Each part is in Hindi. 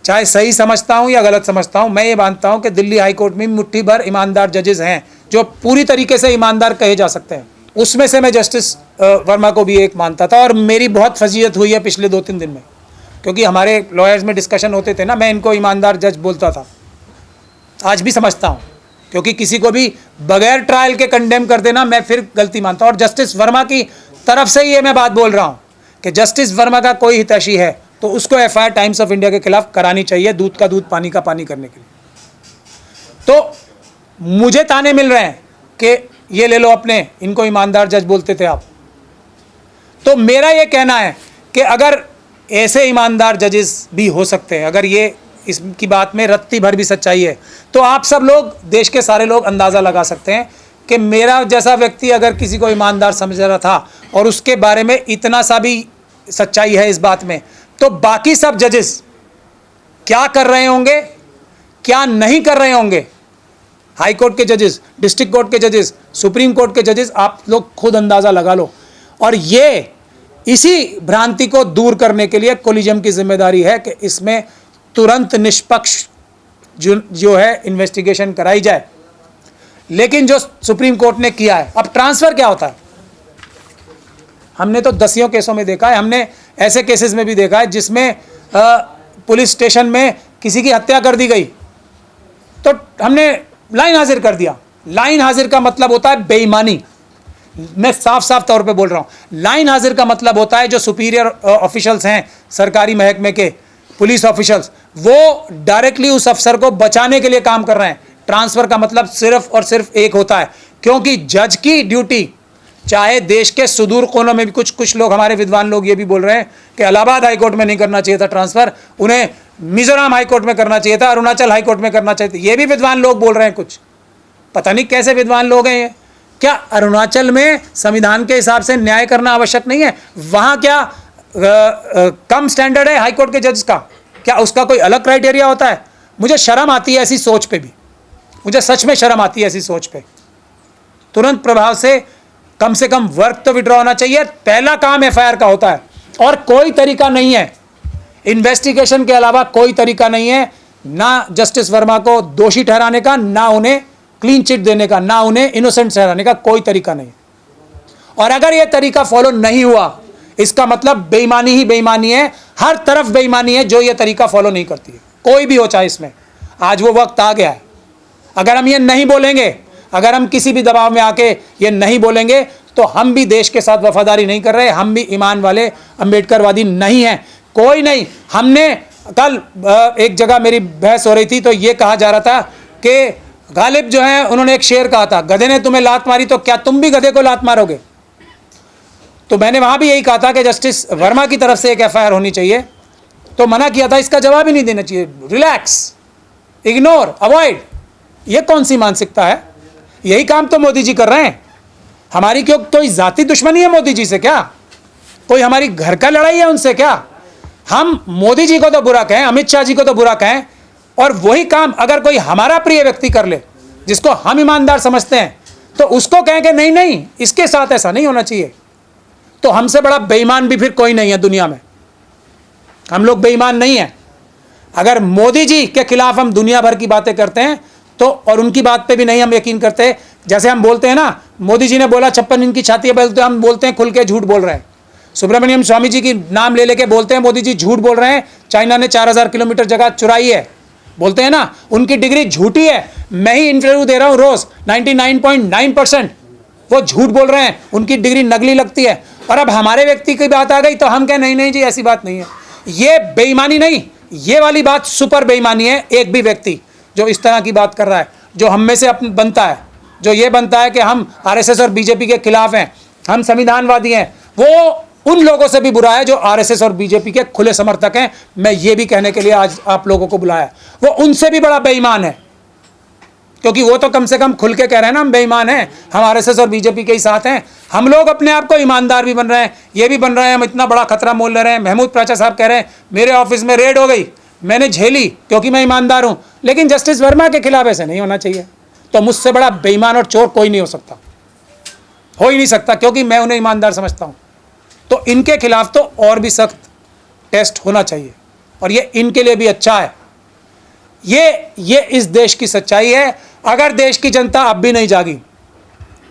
चाहे सही समझता हूं या गलत समझता हूं, मैं ये मानता हूं कि दिल्ली हाई कोर्ट में मुट्ठी भर ईमानदार जजेस हैं जो पूरी तरीके से ईमानदार कहे जा सकते हैं। उसमें से मैं जस्टिस वर्मा को भी एक मानता था, और मेरी बहुत फजीयत हुई है पिछले 2-3 दिन में, क्योंकि हमारे लॉयर्स में डिस्कशन होते थे ना, मैं इनको ईमानदार जज बोलता था। आज भी समझता हूँ, क्योंकि किसी को भी बगैर ट्रायल के कंडेम कर देना मैं फिर गलती मानता हूँ। और जस्टिस वर्मा की तरफ से ही ये मैं बात बोल रहा हूँ कि जस्टिस वर्मा का कोई हितैषी है तो उसको एफआईआर टाइम्स ऑफ इंडिया के खिलाफ करानी चाहिए, दूध का दूध पानी का पानी करने के लिए। तो मुझे ताने मिल रहे हैं कि ये ले लो अपने, इनको ईमानदार जज बोलते थे आप। तो मेरा ये कहना है कि अगर ऐसे ईमानदार जजेस भी हो सकते हैं, अगर ये इसकी बात में रत्ती भर भी सच्चाई है, तो आप सब लोग, देश के सारे लोग अंदाज़ा लगा सकते हैं कि मेरा जैसा व्यक्ति अगर किसी को ईमानदार समझ रहा था और उसके बारे में इतना सा भी सच्चाई है इस बात में, तो बाकी सब जजेस क्या कर रहे होंगे, क्या नहीं कर रहे होंगे। हाई कोर्ट के जजेस, डिस्ट्रिक्ट कोर्ट के जजेस, सुप्रीम कोर्ट के जजेस, आप लोग खुद अंदाज़ा लगा लो। और ये इसी भ्रांति को दूर करने के लिए कोलिजियम की जिम्मेदारी है कि इसमें तुरंत निष्पक्ष जो है इन्वेस्टिगेशन कराई जाए। लेकिन जो सुप्रीम कोर्ट ने किया है, अब ट्रांसफ़र क्या होता है, हमने तो दसियों केसों में देखा है, हमने ऐसे केसेस में भी देखा है जिसमें पुलिस स्टेशन में किसी की हत्या कर दी गई तो हमने लाइन हाजिर कर दिया। लाइन हाजिर का मतलब होता है बेईमानी। मैं साफ साफ तौर पे बोल रहा हूँ, लाइन हाजिर का मतलब होता है जो सुपीरियर ऑफिशियल्स हैं सरकारी महकमे के, पुलिस ऑफिशियल्स, वो डायरेक्टली उस अफसर को बचाने के लिए काम कर रहे हैं। ट्रांसफ़र का मतलब सिर्फ और सिर्फ एक होता है, क्योंकि जज की ड्यूटी, चाहे देश के सुदूर कोनों में भी कुछ लोग, हमारे विद्वान लोग ये भी बोल रहे हैं कि इलाहाबाद हाई कोर्ट में नहीं करना चाहिए था ट्रांसफ़र, उन्हें मिजोरम हाई कोर्ट में करना चाहिए था, अरुणाचल हाई कोर्ट में करना चाहिए था, ये भी विद्वान लोग बोल रहे हैं। कुछ पता नहीं कैसे विद्वान लोग हैं ये। क्या अरुणाचल में संविधान के हिसाब से न्याय करना आवश्यक नहीं है? वहाँ क्या कम स्टैंडर्ड है हाई कोर्ट के जज का? क्या उसका कोई अलग क्राइटेरिया होता है? मुझे शर्म आती है ऐसी सोच पे भी, मुझे सच में शर्म आती है ऐसी सोच पे। तुरंत प्रभाव से कम वर्क तो विड्रॉ होना चाहिए। पहला काम एफआईआर का होता है, और कोई तरीका नहीं है इन्वेस्टिगेशन के अलावा, कोई तरीका नहीं है ना जस्टिस वर्मा को दोषी ठहराने का, ना उन्हें क्लीन चिट देने का, ना उन्हें इनोसेंट ठहराने का, कोई तरीका नहीं। और अगर यह तरीका फॉलो नहीं हुआ, इसका मतलब बेईमानी ही बेईमानी है, हर तरफ बेईमानी है जो यह तरीका फॉलो नहीं करती है, कोई भी हो चाहे इसमें। आज वो वक्त आ गया है। अगर हम ये नहीं बोलेंगे, अगर हम किसी भी दबाव में आके ये नहीं बोलेंगे, तो हम भी देश के साथ वफादारी नहीं कर रहे, हम भी ईमान वाले अम्बेडकरवादी नहीं हैं। कोई नहीं। हमने कल एक जगह मेरी बहस हो रही थी तो ये कहा जा रहा था कि गालिब जो है, उन्होंने एक शेर कहा था, गधे ने तुम्हें लात मारी तो क्या तुम भी गधे को लात मारोगे? तो मैंने वहाँ भी यही कहा था कि जस्टिस वर्मा की तरफ से एक एफआईआर होनी चाहिए, तो मना किया था, इसका जवाब ही नहीं देना चाहिए, रिलैक्स, इग्नोर, अवॉइड। ये कौन सी मानसिकता है? यही काम तो मोदी जी कर रहे हैं। हमारी क्यों कोई जाति दुश्मनी है मोदी जी से? क्या कोई हमारी घर का लड़ाई है उनसे? क्या हम मोदी जी को तो बुरा कहें, अमित शाह जी को तो बुरा कहें, और वही काम अगर कोई हमारा प्रिय व्यक्ति कर ले जिसको हम ईमानदार समझते हैं, तो उसको कहें कि नहीं नहीं इसके साथ ऐसा नहीं होना चाहिए। तो हमसे बड़ा बेईमान भी फिर कोई नहीं है दुनिया में। हम लोग बेईमान नहीं हैं। अगर मोदी जी के खिलाफ हम दुनिया भर की बातें करते हैं तो, और उनकी बात पे भी नहीं हम यकीन करते, जैसे हम बोलते हैं ना, मोदी जी ने बोला 56 इंच की छाती है, तो हम बोलते हैं खुल के झूठ बोल रहे हैं। सुब्रमण्यम स्वामी जी की नाम ले लेके बोलते हैं मोदी जी झूठ बोल रहे हैं, चाइना ने 4000 किलोमीटर जगह चुराई है, बोलते हैं ना, उनकी डिग्री झूठी है। मैं ही इंटरव्यू दे रहा हूँ रोज, 99.9% वो झूठ बोल रहे हैं, उनकी डिग्री नकली लगती है। और अब हमारे व्यक्ति की बात आ गई तो हम कहें नहीं नहीं जी ऐसी बात नहीं है। ये बेईमानी नहीं, ये वाली बात सुपर बेईमानी है। एक भी व्यक्ति जो इस तरह की बात कर रहा है, जो हम में से बनता है, जो ये बनता है कि हम आरएसएस और बीजेपी के खिलाफ हैं, हम संविधानवादी हैं, वो उन लोगों से भी बुरा है जो आरएसएस और बीजेपी के खुले समर्थक हैं। मैं ये भी कहने के लिए आज आप लोगों को बुलाया, वो उनसे भी बड़ा बेईमान है, क्योंकि वो तो कम से कम खुल के कह रहे हैं ना हम बेईमान हैं, हम आरएसएस और बीजेपी के ही साथ हैं। हम लोग अपने आप को ईमानदार भी बन रहे हैं, ये भी बन रहे हैं, हम इतना बड़ा खतरा मोल ले रहे हैं। महमूद प्राचा साहब कह रहे हैं मेरे ऑफिस में रेड हो गई, मैंने झेली क्योंकि मैं ईमानदार हूँ, लेकिन जस्टिस वर्मा के खिलाफ ऐसे नहीं होना चाहिए। तो मुझसे बड़ा बेईमान और चोर कोई नहीं हो सकता, हो ही नहीं सकता, क्योंकि मैं उन्हें ईमानदार समझता हूँ। तो इनके खिलाफ तो और भी सख्त टेस्ट होना चाहिए, और ये इनके लिए भी अच्छा है ये इस देश की सच्चाई है। अगर देश की जनता अब भी नहीं जागी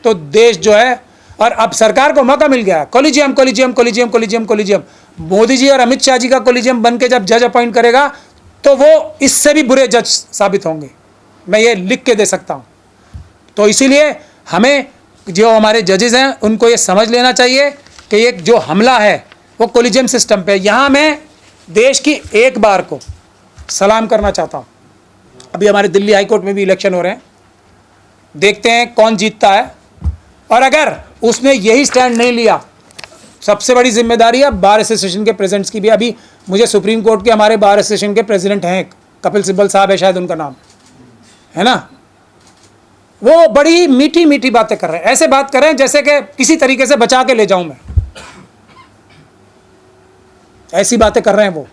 तो देश जो है, और अब सरकार को मौका मिल गया, collegium collegium collegium collegium collegium, Modi ji और अमित शाह जी का कोलिजियम बन के जब जज अपॉइंट करेगा तो वो इससे भी बुरे जज साबित होंगे, मैं ये लिख के दे सकता हूँ। तो इसीलिए हमें जो हमारे जजेस हैं उनको ये समझ लेना चाहिए कि ये जो हमला है वो कोलिजियम सिस्टम पे। यहाँ मैं देश की एक बार को सलाम करना चाहता हूँ। अभी हमारे दिल्ली हाई कोर्ट में भी इलेक्शन हो रहे हैं, देखते हैं कौन जीतता है। और अगर उसने यही स्टैंड नहीं लिया, सबसे बड़ी जिम्मेदारी है बार एसोसिएशन के प्रेसिडेंट्स की भी। अभी मुझे सुप्रीम कोर्ट के हमारे बार एसोसिएशन के प्रेसिडेंट हैं, कपिल सिब्बल साहब है शायद उनका नाम, है ना, वो बड़ी मीठी मीठी बातें कर रहे हैं, ऐसे बात कर रहे हैं जैसे कि किसी तरीके से बचा के ले जाऊं मैं, ऐसी बातें कर रहे हैं वो।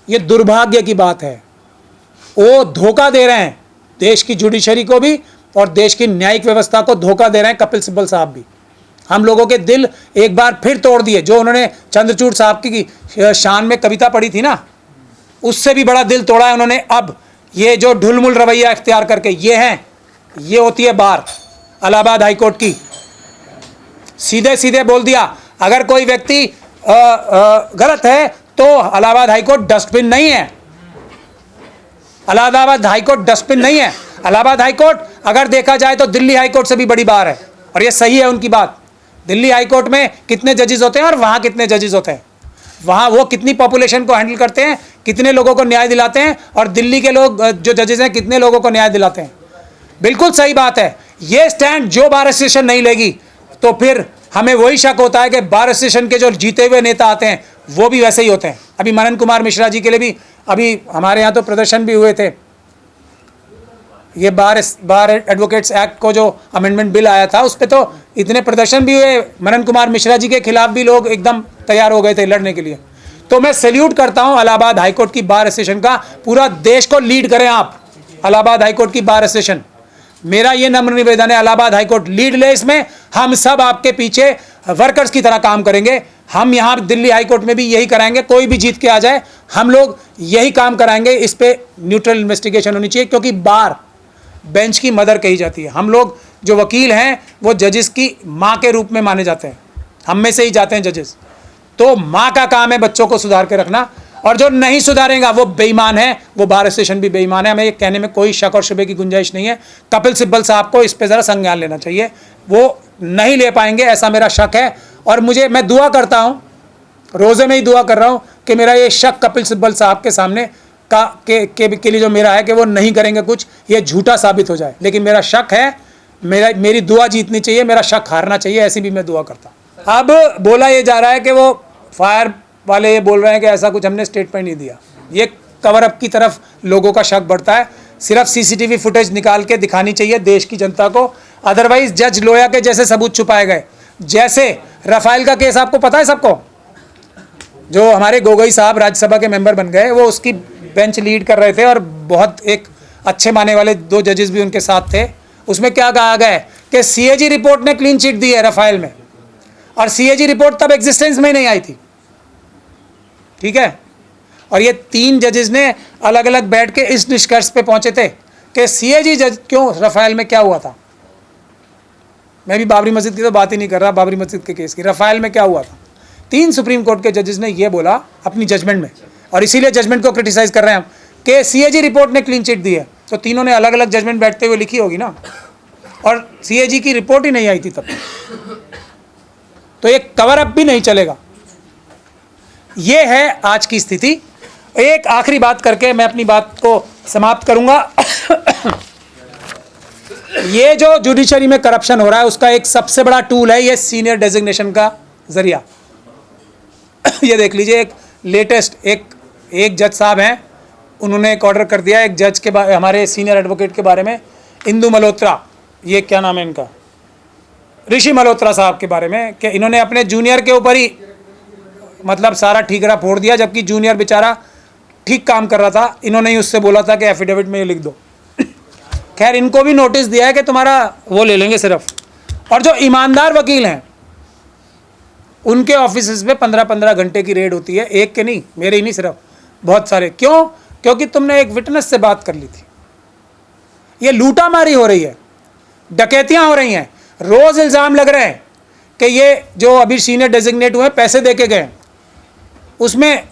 ये दुर्भाग्य की बात है, वो धोखा दे रहे हैं देश की जुडिशरी को भी और देश की न्यायिक व्यवस्था को धोखा दे रहे हैं कपिल सिब्बल साहब भी। हम लोगों के दिल एक बार फिर तोड़ दिए। जो उन्होंने चंद्रचूड़ साहब की शान में कविता पढ़ी थी ना, उससे भी बड़ा दिल तोड़ा है उन्होंने। अब ये जो ढुलमुल रवैया इख्तियार करके ये होती है बार इलाहाबाद हाईकोर्ट की। सीधे सीधे बोल दिया, अगर कोई व्यक्ति गलत है तो इलाहाबाद हाईकोर्ट डस्टबिन नहीं है। इलाहाबाद हाईकोर्ट डस्टबिन नहीं है। इलाहाबाद हाईकोर्ट अगर देखा जाए तो दिल्ली हाईकोर्ट से भी बड़ी बार है, और ये सही है उनकी बात। दिल्ली हाईकोर्ट में कितने जजेस होते हैं और वहाँ कितने जजेस होते हैं, वहाँ वो कितनी पॉपुलेशन को हैंडल करते हैं, कितने लोगों को न्याय दिलाते हैं, और दिल्ली के लोग जो जजेस हैं कितने लोगों को न्याय दिलाते हैं। बिल्कुल सही बात है। ये स्टैंड जो बार एसोसिएशन नहीं लेगी तो फिर हमें वही शक होता है कि बार एसोसिएशन के जो जीते हुए नेता आते हैं वो भी वैसे ही होते हैं। अभी मनन कुमार मिश्रा जी के लिए भी अभी हमारे यहाँ तो प्रदर्शन भी हुए थे। ये बार एडवोकेट्स एक्ट को जो अमेंडमेंट बिल आया था उस पर तो इतने प्रदर्शन भी हुए, मनन कुमार मिश्रा जी के खिलाफ भी लोग एकदम तैयार हो गए थे लड़ने के लिए। तो मैं सैल्यूट करता हूँ इलाहाबाद हाईकोर्ट की बार एसोसिएशन का। पूरा देश को लीड करें आप, इलाहाबाद हाईकोर्ट की बार एसोसिएशन। मेरा ये नम्र निवेदन है, इलाहाबाद हाईकोर्ट लीड ले इसमें। हम सब आपके पीछे वर्कर्स की तरह काम करेंगे। हम यहाँ दिल्ली हाईकोर्ट में भी यही कराएंगे, कोई भी जीत के आ जाए हम लोग यही काम कराएंगे। इस पे न्यूट्रल इन्वेस्टिगेशन होनी चाहिए, क्योंकि बार बेंच की मदर कही जाती है। हम लोग जो वकील हैं वो जजेस की माँ के रूप में माने जाते हैं, हम में से ही जाते हैं जजेस। तो माँ का काम है बच्चों को सुधार के रखना, और जो नहीं सुधारेगा वो बेईमान है, वो बार एसोसिएशन भी बेईमान है। हमें ये कहने में कोई शक और शुबे की गुंजाइश नहीं है। कपिल सिब्बल साहब को इस पे ज़रा संज्ञान लेना चाहिए, वो नहीं ले पाएंगे ऐसा मेरा शक है। और मैं दुआ करता हूँ, रोज़े में ही दुआ कर रहा हूँ कि मेरा ये शक कपिल सिब्बल साहब के सामने के लिए जो मेरा है कि वो नहीं करेंगे कुछ, ये झूठा साबित हो जाए। लेकिन मेरा शक है, मेरी दुआ जीतनी चाहिए, मेरा शक हारना चाहिए, ऐसी भी मैं दुआ करता हूँ। अब बोला ये जा रहा है कि वो फायर वाले ये बोल रहे हैं कि ऐसा कुछ हमने स्टेटमेंट नहीं दिया। ये कवर अप की तरफ लोगों का शक बढ़ता है। सिर्फ सीसीटीवी फुटेज निकाल के दिखानी चाहिए देश की जनता को, अदरवाइज जज लोया के जैसे सबूत छुपाए गए। जैसे राफेल का केस आपको पता है सबको, जो हमारे गोगोई साहब राज्यसभा के मेंबर बन गए, वो उसकी बेंच लीड कर रहे थे और बहुत एक अच्छे माने वाले 2 जजेस भी उनके साथ थे। उसमें क्या कहा गया है कि सीएजी रिपोर्ट ने क्लीन चिट दी है राफेल में, और सीएजी रिपोर्ट तब एग्जिस्टेंस में नहीं आई थी, ठीक है। और ये 3 जजेस ने अलग अलग बैठ के इस निष्कर्ष पे पहुंचे थे कि सीएजी जज क्यों, राफेल में क्या हुआ था। मैं भी बाबरी मस्जिद की तो बात ही नहीं कर रहा, बाबरी मस्जिद के केस की, राफेल में क्या हुआ था। 3 सुप्रीम कोर्ट के जजेस ने ये बोला अपनी जजमेंट में, और इसीलिए जजमेंट को क्रिटिसाइज कर रहे हैं हम कि सीएजी रिपोर्ट ने क्लीन चिट दी है। तो तीनों ने अलग अलग जजमेंट बैठते हुए लिखी होगी ना, और सीएजी की रिपोर्ट ही नहीं आई थी तब, तो ये कवर अप भी नहीं चलेगा। ये है आज की स्थिति। एक आखिरी बात करके मैं अपनी बात को समाप्त करूंगा। ये जो जुडिशरी में करप्शन हो रहा है उसका एक सबसे बड़ा टूल है ये सीनियर डेजिग्नेशन का जरिया। ये देख लीजिए, एक लेटेस्ट एक जज साहब हैं, उन्होंने एक ऑर्डर कर दिया एक जज के बारे, हमारे सीनियर एडवोकेट के बारे में, इंदु मल्होत्रा, ये क्या नाम है इनका, ऋषि मल्होत्रा साहब के बारे में, कि इन्होंने अपने जूनियर के ऊपर ही मतलब सारा ठीकरा फोड़ दिया, जबकि जूनियर बेचारा ठीक काम कर रहा था। इन्होंने ही उससे बोला था कि एफिडेविट में ये लिख दो। खैर इनको भी नोटिस दिया है कि तुम्हारा वो ले लेंगे सिर्फ। और जो ईमानदार वकील हैं उनके ऑफिस में 15-15 घंटे की रेड होती है, एक के नहीं, मेरे ही नहीं, सिर्फ बहुत सारे। क्यों? क्योंकि तुमने एक विटनेस से बात कर ली थी। ये लूटामारी हो रही है, डकैतियां हो रही हैं, रोज इल्जाम लग रहे हैं कि ये जो अभी सीनियर डेजिग्नेट हुए पैसे दे के गए, उसमें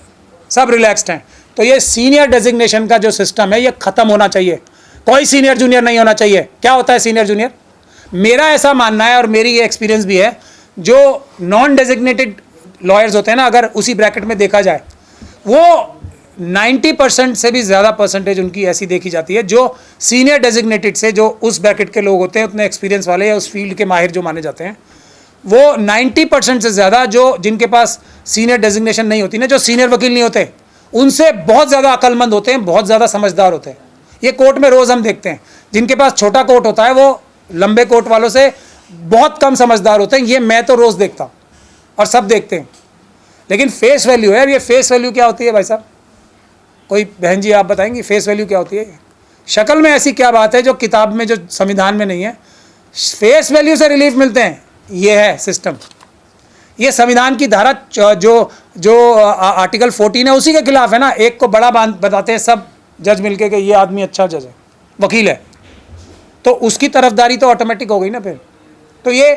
सब रिलैक्स्ड हैं। तो ये सीनियर डेजिग्नेशन का जो सिस्टम है ये खत्म होना चाहिए। कोई सीनियर जूनियर नहीं होना चाहिए। क्या होता है सीनियर जूनियर? मेरा ऐसा मानना है और मेरी ये एक्सपीरियंस भी है, जो नॉन डेजिग्नेटेड लॉयर्स होते हैं ना, अगर उसी ब्रैकेट में देखा जाए, वो 90% से भी ज़्यादा परसेंटेज उनकी ऐसी देखी जाती है जो सीनियर डेजिग्नेटेड से, जो उस ब्रैकेट के लोग होते हैं, उतने एक्सपीरियंस वाले या उस फील्ड के माहिर जो माने जाते हैं, वो 90% से ज़्यादा जो जिनके पास सीनियर डेजिग्नेशन नहीं होती ना, जो सीनियर वकील नहीं होते, उनसे बहुत ज़्यादा अक्लमंद होते हैं, बहुत ज़्यादा समझदार होते हैं। ये कोर्ट में रोज़ हम देखते हैं, जिनके पास छोटा कोर्ट होता है वो लंबे कोर्ट वालों से बहुत कम समझदार होते हैं। ये मैं तो रोज़ देखता हूँ और सब देखते हैं। लेकिन फेस वैल्यू है, ये फेस वैल्यू क्या होती है भाई साहब? कोई बहन जी आप बताएंगी फेस वैल्यू क्या होती है? शक्ल में ऐसी क्या बात है जो किताब में, जो संविधान में नहीं है? फेस वैल्यू से रिलीफ मिलते हैं, ये है सिस्टम। ये संविधान की धारा जो आर्टिकल 14 है उसी के खिलाफ है ना। एक को बड़ा बताते हैं सब जज मिलके कि ये आदमी अच्छा जज है, वकील है, तो उसकी तरफदारी तो ऑटोमेटिक हो गई ना फिर। तो ये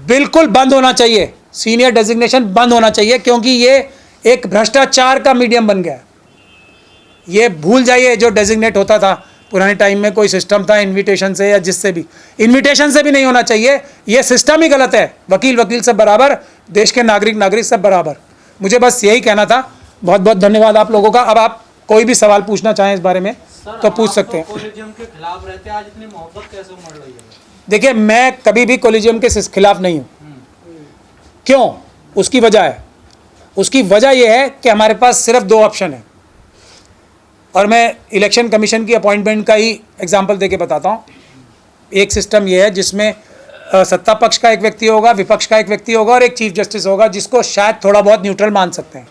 बिल्कुल बंद होना चाहिए, सीनियर डेजिग्नेशन बंद होना चाहिए, क्योंकि ये एक भ्रष्टाचार का मीडियम बन गया है। ये भूल जाइए जो डेजिग्नेट होता था पुराने टाइम में, कोई सिस्टम था इनविटेशन से या जिससे भी, इनविटेशन से भी नहीं होना चाहिए। ये सिस्टम ही गलत है। वकील वकील सब बराबर, देश के नागरिक नागरिक सब बराबर। मुझे बस यही कहना था। बहुत बहुत धन्यवाद आप लोगों का। अब आप कोई भी सवाल पूछना चाहें इस बारे में तो पूछ सकते हैं। कोलिजियम के खिलाफ रहते हैं, आज इतनी मोहब्बत कैसे उमड़ रही है? देखिए, मैं कभी भी कोलिजियम के खिलाफ नहीं हूँ। क्यों? उसकी वजह है। उसकी वजह यह है कि हमारे पास सिर्फ 2 ऑप्शन है, और मैं इलेक्शन कमीशन की अपॉइंटमेंट का ही एग्जांपल देके बताता हूँ। एक सिस्टम ये है जिसमें सत्ता पक्ष का एक व्यक्ति होगा, विपक्ष का एक व्यक्ति होगा और एक चीफ जस्टिस होगा, जिसको शायद थोड़ा बहुत न्यूट्रल मान सकते हैं।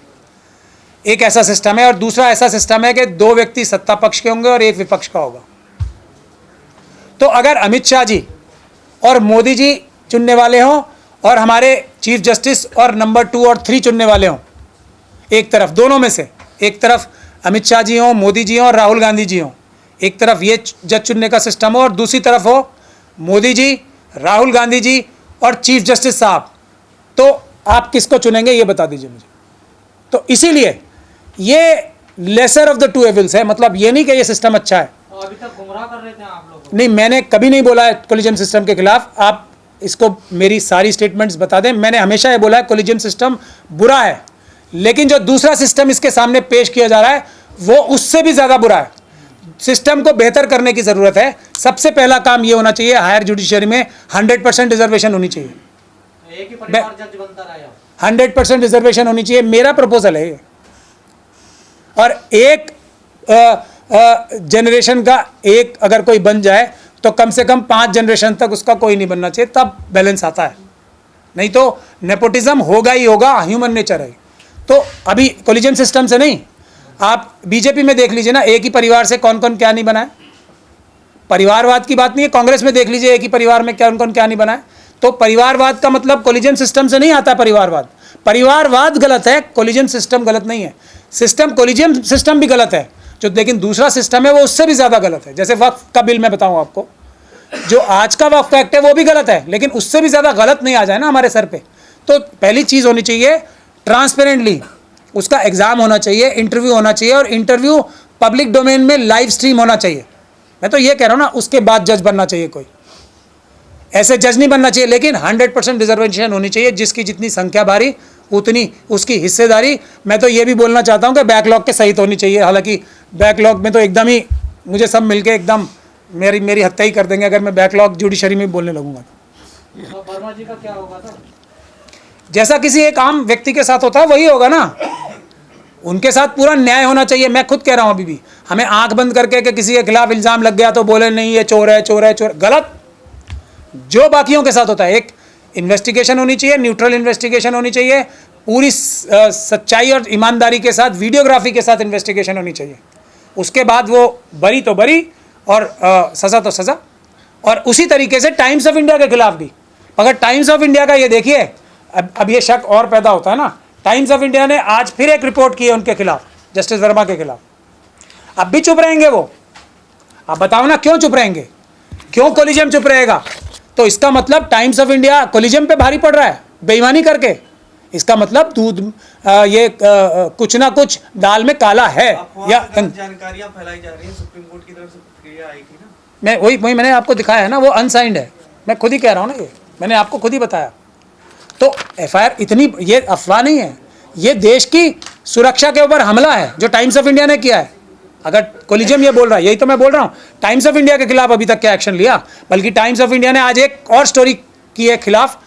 एक ऐसा सिस्टम है। और दूसरा ऐसा सिस्टम है कि 2 व्यक्ति सत्ता पक्ष के होंगे और एक विपक्ष का होगा। तो अगर अमित शाह जी और मोदी जी चुनने वाले हों और हमारे चीफ जस्टिस और नंबर 2 और 3 चुनने वाले हों, एक तरफ, दोनों में से एक तरफ अमित शाह जी हों, मोदी जी हों और राहुल गांधी जी हों, एक तरफ ये जज चुनने का सिस्टम हो और दूसरी तरफ हो मोदी जी, राहुल गांधी जी और चीफ जस्टिस साहब, तो आप किसको चुनेंगे ये बता दीजिए मुझे। तो इसीलिए ये लेसर ऑफ द 2 एविल्स है। मतलब ये नहीं कि ये सिस्टम अच्छा है। तो अभी तक गुमराह कर रहे थे आप लोग। नहीं, मैंने कभी नहीं बोला है कोलिजियम सिस्टम के खिलाफ। आप इसको मेरी सारी स्टेटमेंट्स बता दें। मैंने हमेशा ये बोला है कोलिजियम सिस्टम बुरा है, लेकिन जो दूसरा सिस्टम इसके सामने पेश किया जा रहा है वो उससे भी ज़्यादा बुरा है। सिस्टम को बेहतर करने की ज़रूरत है। सबसे पहला काम ये होना चाहिए, हायर जुडिशरी में 100% रिजर्वेशन होनी चाहिए। एक ही परिवार जज बनता रहा। 100% रिजर्वेशन होनी चाहिए, मेरा प्रपोजल है ये। और एक जनरेशन का एक अगर कोई बन जाए तो कम से कम 5 जनरेशन तक उसका कोई नहीं बनना चाहिए, तब बैलेंस आता है। नहीं तो नेपोटिज्म होगा ही होगा, ह्यूमन नेचर है। तो अभी कोलिजियम सिस्टम से नहीं, आप बीजेपी में देख लीजिए ना, एक ही परिवार से कौन कौन क्या नहीं बना है। परिवारवाद की बात नहीं है। कांग्रेस में देख लीजिए, एक ही परिवार में कौन कौन क्या नहीं बना है। तो परिवारवाद का मतलब कोलिजियम सिस्टम से नहीं आता। परिवारवाद गलत है, कोलिजियम सिस्टम गलत नहीं है। सिस्टम, कोलिजियम सिस्टम भी गलत है जो, लेकिन दूसरा सिस्टम है वो उससे भी ज़्यादा गलत है। जैसे वक्फ का बिल मैं बताऊँ आपको, जो आज का वक्फ एक्ट है वो भी गलत है, लेकिन उससे भी ज़्यादा गलत नहीं आ जाए ना हमारे सर पे। तो पहली चीज़ होनी चाहिए ट्रांसपेरेंटली, उसका एग्ज़ाम होना चाहिए, इंटरव्यू होना चाहिए, और इंटरव्यू पब्लिक डोमेन में लाइव स्ट्रीम होना चाहिए। मैं तो ये कह रहा हूँ ना, उसके बाद जज बनना चाहिए। कोई ऐसे जज नहीं बनना चाहिए, लेकिन 100% रिजर्वेशन होनी चाहिए। जिसकी जितनी संख्या भारी उतनी उसकी हिस्सेदारी। मैं तो ये भी बोलना चाहता हूँ कि बैकलॉग के सहित होनी चाहिए। हालांकि बैकलॉग में तो एकदम ही मुझे सब मिलके एकदम मेरी हत्या ही कर देंगे अगर मैं बैकलॉग जुडिशरी में बोलने लगूंगा। तो वर्मा जी का क्या होगा? तो जैसा किसी एक आम व्यक्ति के साथ होता है वही होगा ना। उनके साथ पूरा न्याय होना चाहिए। मैं खुद कह रहा हूँ, अभी भी हमें आंख बंद करके कि किसी के खिलाफ इल्ज़ाम लग गया तो बोले नहीं ये चोर है, चोर है, चोर, गलत। जो बाकियों के साथ होता है, एक इन्वेस्टिगेशन होनी चाहिए, न्यूट्रल इन्वेस्टिगेशन होनी चाहिए, पूरी सच्चाई और ईमानदारी के साथ, वीडियोग्राफी के साथ इन्वेस्टिगेशन होनी चाहिए। उसके बाद वो बरी तो बरी और सज़ा तो सज़ा। और उसी तरीके से टाइम्स ऑफ इंडिया के खिलाफ भी, अगर टाइम्स ऑफ इंडिया का ये देखिए, अब ये शक और पैदा होता है ना। टाइम्स ऑफ इंडिया ने आज फिर एक रिपोर्ट की है उनके खिलाफ, जस्टिस वर्मा के खिलाफ। अब भी चुप रहेंगे वो? आप बताओ ना, क्यों चुप रहेंगे? क्यों कोलिजियम चुप रहेगा? तो इसका मतलब टाइम्स ऑफ इंडिया कोलिजियम पे भारी पड़ रहा है बेईमानी करके। इसका मतलब दूध कुछ ना कुछ दाल में काला है। या जानकारियां फैलाई जा रही हैं, सुप्रीम कोर्ट की तरफ से प्रतिक्रिया आई थी ना। मैं वही मैंने आपको दिखाया है ना, वो अनसाइंड है। मैं खुद ही कह रहा हूँ ना, ये मैंने आपको खुद ही बताया। तो एफआईआर इतनी, ये अफवाह नहीं है, ये देश की सुरक्षा के ऊपर हमला है जो टाइम्स ऑफ इंडिया ने किया है। अगर कोलिजियम ये बोल रहा है, यही तो मैं बोल रहा हूँ, टाइम्स ऑफ इंडिया के खिलाफ अभी तक क्या एक्शन लिया? बल्कि टाइम्स ऑफ इंडिया ने आज एक और स्टोरी की है खिलाफ,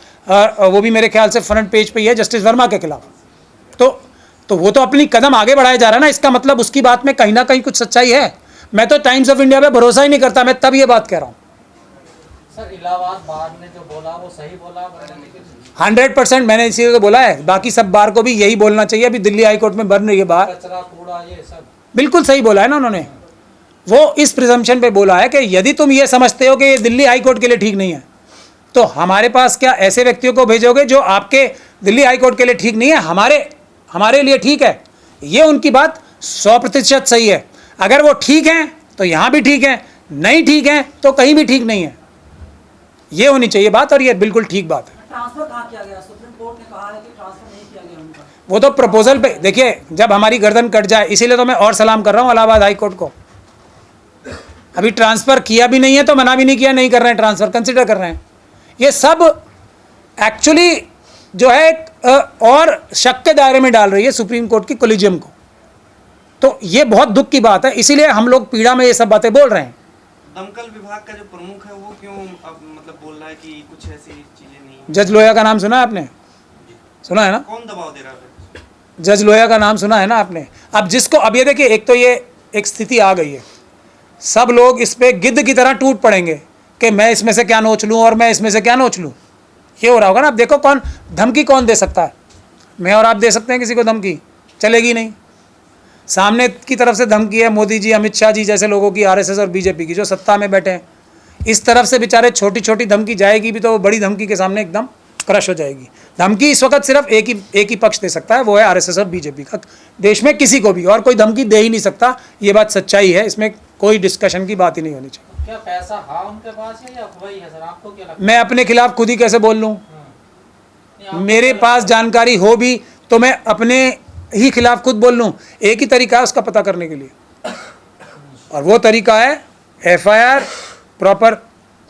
वो भी मेरे ख्याल से फ्रंट पेज पे ही है, जस्टिस वर्मा के खिलाफ। तो वो तो अपनी कदम आगे बढ़ाया जा रहा है ना। इसका मतलब उसकी बात में कहीं ना कहीं कुछ सच्चाई है। मैं तो टाइम्स ऑफ इंडिया पे भरोसा ही नहीं करता, मैं तब ये बात कह रहा हूँ। सर इलाहाबाद बार ने जो बोला वो सही बोला? 100% मैंने इसी को बोला है। बाकी सब बार को भी यही बोलना चाहिए। अभी दिल्ली हाई कोर्ट में बन रही है बार, कचरा कूड़ा ये सब बिल्कुल सही बोला है ना उन्होंने। वो इस प्रिजम्पशन पे बोला है कि यदि तुम ये समझते हो कि ये दिल्ली हाई कोर्ट के लिए ठीक नहीं है, तो हमारे पास क्या ऐसे व्यक्तियों को भेजोगे जो आपके दिल्ली हाई कोर्ट के लिए ठीक नहीं है, हमारे लिए ठीक है? ये उनकी बात 100% सही है। अगर वो ठीक हैं तो यहाँ भी ठीक है, नहीं ठीक है तो कहीं भी ठीक नहीं है। ये होनी चाहिए बात, और ये बिल्कुल ठीक बात है। ट्रांसफर कहाँ किया गया? सुप्रीम कोर्ट ने कहा है कि ट्रांसफर नहीं किया गया उनका। वो तो प्रपोजल पे, देखिए जब हमारी गर्दन कट जाए, इसीलिए तो मैं और सलाम कर रहा हूँ इलाहाबाद हाई कोर्ट को। अभी ट्रांसफर किया भी नहीं है तो मना भी नहीं किया, नहीं कर रहे हैं ट्रांसफर, कंसिडर कर रहे हैं। ये सब एक्चुअली जो है और शक के दायरे में डाल रही है सुप्रीम कोर्ट की कोलिजियम को। तो ये बहुत दुख की बात है, इसीलिए हम लोग पीड़ा में ये सब बातें बोल रहे हैं। दमकल विभाग का जो प्रमुख है वो क्यों अब मतलब बोल रहा है कि कुछ ऐसी चीजें नहीं है? जज लोहिया का नाम सुना है आपने? सुना है ना? कौन दबाव दे रहा है? जज लोहिया का नाम सुना है ना आपने? अब जिसको, अब ये देखिए, एक तो ये एक स्थिति आ गई है, सब लोग इस पे गिद्ध की तरह टूट पड़ेंगे कि मैं इसमें से क्या नोच लूँ और मैं इसमें से क्या नोच लूँ। ये हो रहा होगा ना। अब देखो कौन धमकी कौन दे सकता है? मैं और आप दे सकते हैं किसी को धमकी? चलेगी नहीं। सामने की तरफ से धमकी है मोदी जी, अमित शाह जी जैसे लोगों की, आरएसएस और बीजेपी की जो सत्ता में बैठे हैं। इस तरफ से बेचारे छोटी छोटी धमकी जाएगी भी तो वो बड़ी धमकी के सामने एकदम क्रश हो जाएगी। धमकी इस वक्त सिर्फ एक ही पक्ष दे सकता है, वो है आरएसएस और बीजेपी का। देश में किसी को भी और कोई धमकी दे ही नहीं सकता। ये बात सच्चाई है, इसमें कोई डिस्कशन की बात ही नहीं होनी चाहिए। क्या पैसा हाँ उनके पास है या वही है सर? आपको क्या लगता मैं अपने खिलाफ खुद ही कैसे बोल लूँ? है? मेरे पास जानकारी हो भी तो मैं अपने ही खिलाफ खुद बोल लूँ? एक ही तरीका है उसका पता करने के लिए, और वो तरीका है FIR, proper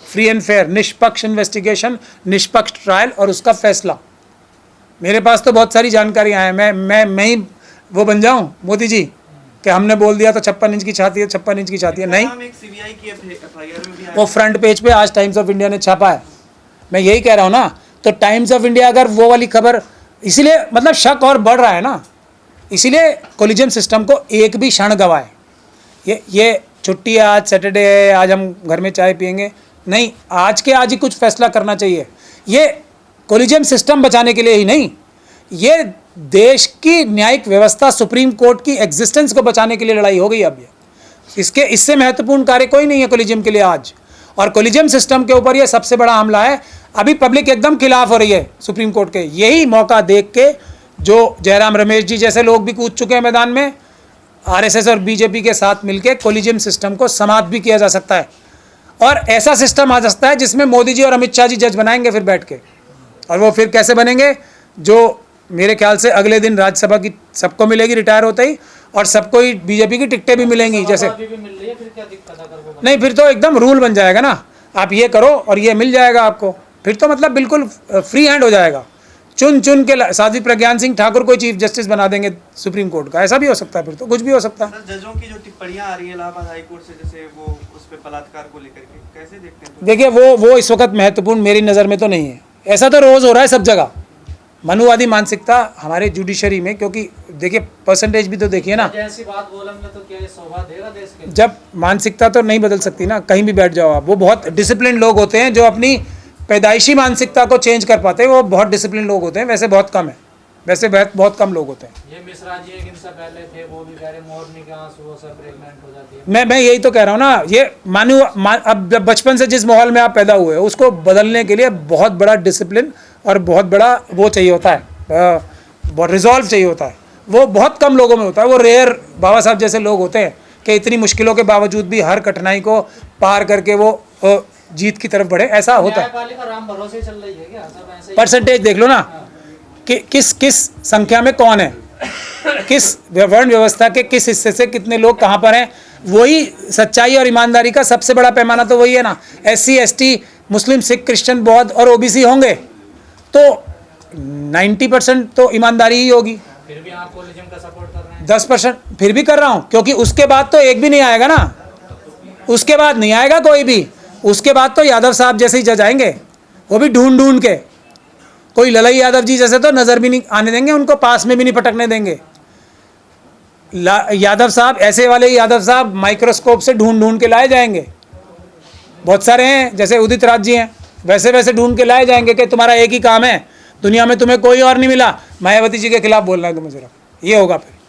free and fair, निष्पक्ष इन्वेस्टिगेशन, निष्पक्ष ट्रायल और उसका फैसला। मेरे पास तो बहुत सारी जानकारियाँ हैं। मैं ही वो बन जाऊँ मोदी जी कि हमने बोल दिया तो 56 इंच की छाती है, 56 इंच की छाती है? नहीं, एक सीबीआई की एफआईआर में भी वो फ्रंट पेज पे आज टाइम्स ऑफ इंडिया ने छापा है। मैं यही कह रहा हूँ ना। तो टाइम्स ऑफ इंडिया अगर वो वाली खबर, इसीलिए मतलब शक और बढ़ रहा है ना, इसीलिए कोलिजियम सिस्टम को एक भी क्षण गवाए। ये छुट्टी है, आज सैटरडे है, आज हम घर में चाय पियेंगे, नहीं, आज के आज ही कुछ फैसला करना चाहिए। ये कोलिजियम सिस्टम बचाने के लिए ही नहीं, ये देश की न्यायिक व्यवस्था, सुप्रीम कोर्ट की एग्जिस्टेंस को बचाने के लिए लड़ाई हो गई। अब ये इससे महत्वपूर्ण कार्य कोई नहीं है कोलिजियम के लिए आज। और कोलिजियम सिस्टम के ऊपर ये सबसे बड़ा हमला है। अभी पब्लिक एकदम खिलाफ हो रही है सुप्रीम कोर्ट के। यही मौका देख के जो जयराम रमेश जी जैसे लोग भी कूद चुके हैं मैदान में, आरएसएस और बीजेपी के साथ मिलकर कोलिजियम सिस्टम को समाप्त भी किया जा सकता है। और ऐसा सिस्टम आ सकता है जिसमें मोदी जी और अमित शाह जी जज बनाएंगे फिर बैठ के। और वो फिर कैसे बनेंगे? जो मेरे ख्याल से अगले दिन राज्यसभा की सबको मिलेगी रिटायर होते ही, और सबको ही बीजेपी की टिकटें भी मिलेंगी। जैसे अभी भी मिल रही है, फिर क्या दिक्कत है? अगर वो नहीं, फिर तो एकदम रूल बन जाएगा ना, आप ये करो और ये मिल जाएगा आपको। फिर तो मतलब बिल्कुल फ्री हैंड हो जाएगा। चुन के साध्वी प्रज्ञान सिंह ठाकुर को चीफ जस्टिस बना देंगे सुप्रीम कोर्ट का। ऐसा भी हो सकता है, फिर तो कुछ भी हो सकता है। सर, जजों की जो टिप्पणियां आ रही है इलाहाबाद हाई कोर्ट से, जैसे वो उस पे बलात्कार को लेकर के, कैसे देखते हैं? देखिए वो इस वक्त महत्वपूर्ण मेरी नज़र में तो नहीं है। ऐसा तो रोज़ हो रहा है सब जगह, मनुवादी मानसिकता हमारे जुडिशरी में। क्योंकि देखिए परसेंटेज भी तो देखिए ना, जैसी बात बोलेंगे तो क्या ये शोभा देगा देश के? जब मानसिकता तो नहीं बदल सकती ना, कहीं भी बैठ जाओ आप। वो बहुत डिसिप्लिन लोग होते हैं जो अपनी पैदाइशी मानसिकता को चेंज कर पाते हैं, वो बहुत डिसिप्लिन लोग होते हैं। वैसे बहुत कम है, वैसे बहुत कम लोग होते हैं। ये मिश्रा जी एक इनसे पहले थे, वो भी कह रहे मोरनी के आंसू वो सब प्रेग्नेंट हो जाती है। मैं यही तो कह रहा हूँ ना, ये अब जब बचपन से जिस माहौल में आप पैदा हुए हो उसको बदलने के लिए बहुत बड़ा डिसिप्लिन और बहुत बड़ा वो चाहिए होता है, बहुत रिजॉल्व चाहिए होता है। वो बहुत कम लोगों में होता है। वो रेयर बाबा साहब जैसे लोग होते हैं कि इतनी मुश्किलों के बावजूद भी हर कठिनाई को पार करके वो जीत की तरफ बढ़े, ऐसा होता है। न्यायपालिका राम भरोसे चल रही है क्या? सब ऐसे ही परसेंटेज देख लो ना कि किस संख्या में कौन है, किस वर्ण व्यवस्था के किस हिस्से से कितने लोग कहाँ पर हैं। वही सच्चाई और ईमानदारी का सबसे बड़ा पैमाना तो वही है ना। SC ST मुस्लिम सिख क्रिश्चियन बौद्ध और OBC होंगे तो 90% तो ईमानदारी ही होगी। फिर भी आप कोलिज्म का सपोर्ट कर रहे हैं। 10% फिर भी कर रहा हूँ, क्योंकि उसके बाद तो एक भी नहीं आएगा ना, उसके बाद नहीं आएगा कोई भी। उसके बाद तो यादव साहब जैसे ही जज आएंगे, वो भी ढूंढ के। कोई ललई यादव जी जैसे तो नज़र भी नहीं आने देंगे, उनको पास में भी नहीं पटकने देंगे। यादव साहब, ऐसे वाले यादव साहब माइक्रोस्कोप से ढूंढ के लाए जाएंगे। बहुत सारे हैं, जैसे उदित राज जी हैं, वैसे वैसे ढूंढ के लाए जाएंगे कि तुम्हारा एक ही काम है, दुनिया में तुम्हें कोई और नहीं मिला, मायावती जी के खिलाफ बोलना है तुम्हें, जरा ये होगा फिर।